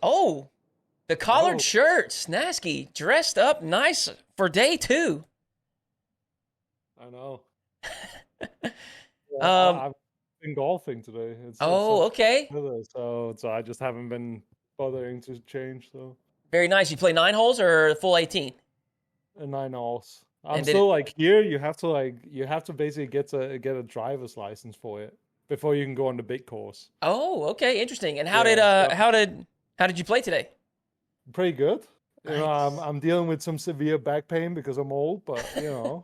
Oh, the collared Oh, shirt. Snaski dressed up nice for day 2. I know. Yeah, Um, I've been golfing today. It's oh, such okay. weather, so I just haven't been bothering to change. So Very nice. You play 9 holes or full 18? and 9 holes. I'm And did it? still like here. You have to basically get a driver's license for it before you can go on the big course. Oh, okay, interesting. And how did Yeah, uh so how did you play today? pretty good. I'm Nice. I'm dealing with some severe back pain because I'm old, but so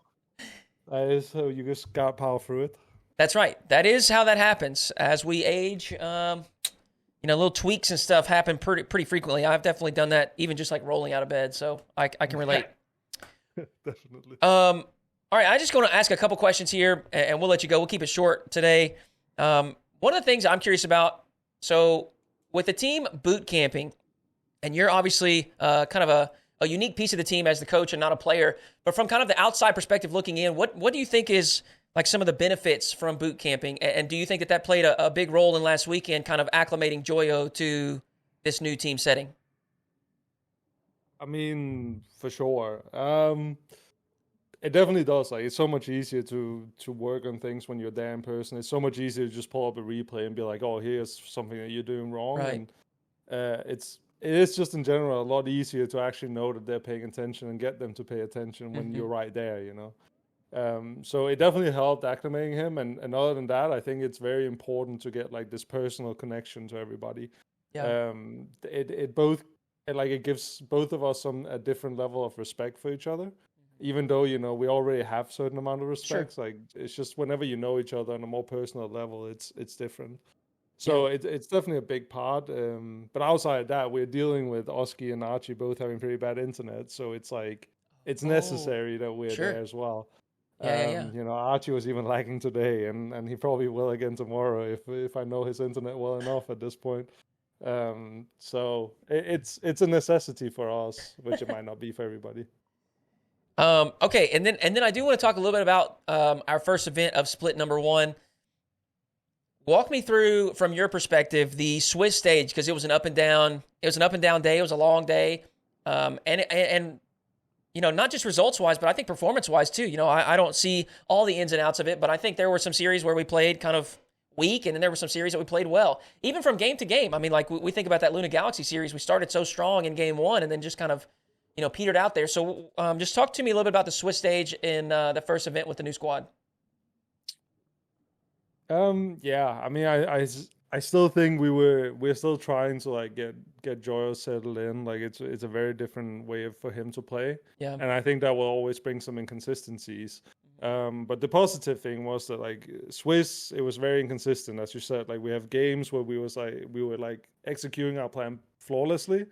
you just got to power through it. That's right. That is how that happens as we age. Little tweaks and stuff happen pretty frequently. I've definitely done that, even just like rolling out of bed. So I can relate. Definitely. All right, I just going to ask a couple questions here, and we'll let you go. We'll keep it short today. One of the things I'm curious about. So with the team boot camping, and you're obviously kind of a unique piece of the team as the coach and not a player. But from kind of the outside perspective looking in, what do you think is like some of the benefits from boot camping? And do you think that played a big role in last weekend, kind of acclimating Joyo to this new team setting? I mean, for sure. It definitely does. Like, it's so much easier to work on things when you're there in person. It's so much easier to just pull up a replay and be like, "Oh, here's something that you're doing wrong." Right. And it is just in general a lot easier to actually know that they're paying attention and get them to pay attention when Hmm. you're right there. So it definitely helped acclimating him. And other than that, I think it's very important to get like this personal connection to everybody. Yeah. It gives both of us a different level of respect for each other, even though we already have certain amount of Sure. respects. Like, it's just whenever you know each other on a more personal level, it's different. Yeah. So it's definitely a big part. But outside of that, we're dealing with Oski and Archie both having pretty bad internet, so it's like it's Oh, necessary that we're sure. there as well. Yeah. Yeah. Yeah. Archie was even lagging today, and he probably will again tomorrow if I know his internet well enough at this point. So it's a necessity for us, which it might not be for everybody. Okay, and then I do want to talk a little bit about our first event of split number 1. Walk me through from your perspective the Swiss stage, because it was an up and down. It was an up and down day. It was a long day, and not just results wise, but I think performance wise too. I don't see all the ins and outs of it, but I think there were some series where we played kind of weak, and then there were some series that we played well, even from game to game. I mean, like we think about that Luna Galaxy series, we started so strong in game 1, and then just kind of petered out there. So just talk to me a little bit about the Swiss stage in the first event with the new squad. Yeah, I mean, I still think we're still trying to like get Joyo settled in. Like, it's a very different way for him to play, Yeah. and I think that will always bring some inconsistencies. But the positive thing was that like Swiss, it was very inconsistent, as you said. Like, we have games where we were like executing our plan flawlessly,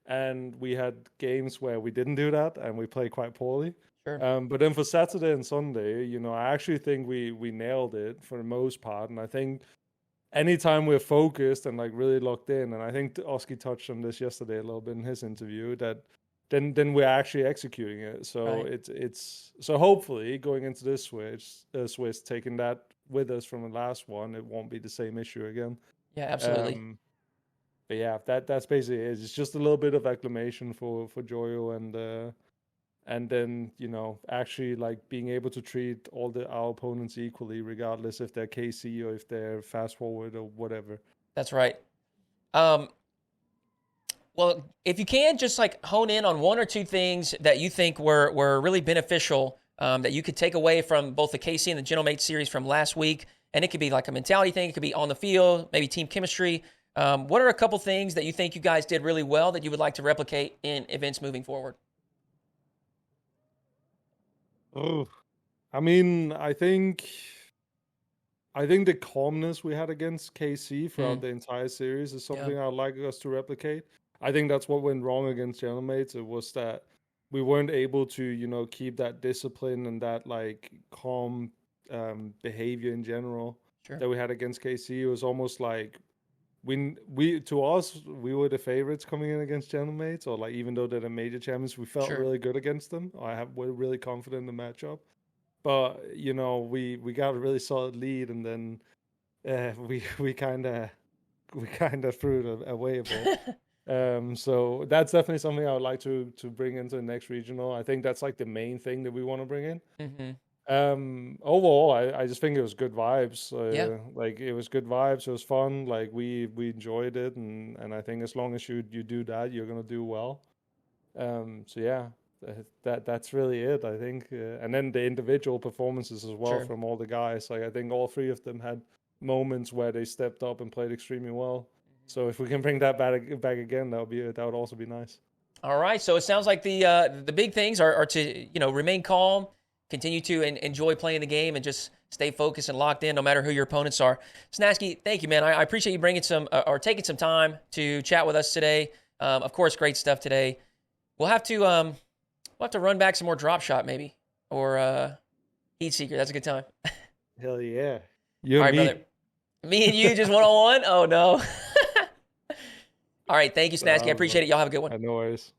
and we had games where we didn't do that and we played quite poorly. Sure. But then for Saturday and Sunday, I actually think we nailed it for the most part. And I think anytime we're focused and like really locked in, and I think Oski touched on this yesterday a little bit in his interview, that then we're actually executing it. So Right. it's so hopefully going into this Swiss, taking that with us from the last one, it won't be the same issue again. Yeah. Absolutely. Um, but yeah, that's basically it. It's just a little bit of acclimation for Joyo, and then actually like being able to treat all our opponents equally, regardless if they're KC or if they're fast forward or whatever. That's right. Um, well, if you can just like hone in on one or two things that you think were really beneficial, that you could take away from both the KC and the Gentlemate series from last week, and it could be like a mentality thing, it could be on the field, maybe team chemistry. What are a couple things that you think you guys did really well that you would like to replicate in events moving forward? Oh, I mean, I think the calmness we had against KC Mm, throughout the entire series is yeah, something I'd like us to replicate. I think that's what went wrong against Gentlemates. It was that we weren't able to, keep that discipline and that like calm behavior in general sure, that we had against KC. It was almost like we to us we were the favorites coming in against Gentlemates, or like even though they're the major champions, we felt sure. really good against them. We're really confident in the matchup. But we got a really solid lead, and then we kind of threw it away a bit. So that's definitely something I would like to bring into the next regional. I think that's like the main thing that we want to bring in. Overall, I just think it was good vibes. Like it was good vibes. It was fun. Like we enjoyed it, and I think as long as you do that, you're gonna do well. So yeah, that's really it. I think, and then the individual performances as well from all the guys. Like I think all three of them had moments where they stepped up and played extremely well. So if we can bring that back again, that would also be nice. All right. So it sounds like the big things are to remain calm, continue to enjoy playing the game, and just stay focused and locked in, no matter who your opponents are. Snaski, thank you, man. I appreciate you bringing or taking some time to chat with us today. Of course, great stuff today. We'll have to run back some more drop shot maybe, or heat seeker. That's a good time. Hell yeah! All right, brother. Me and you just one-on-one. Oh no. All right, thank you, Snaski. I appreciate it. Y'all have a good one. No worries.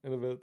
In a bit.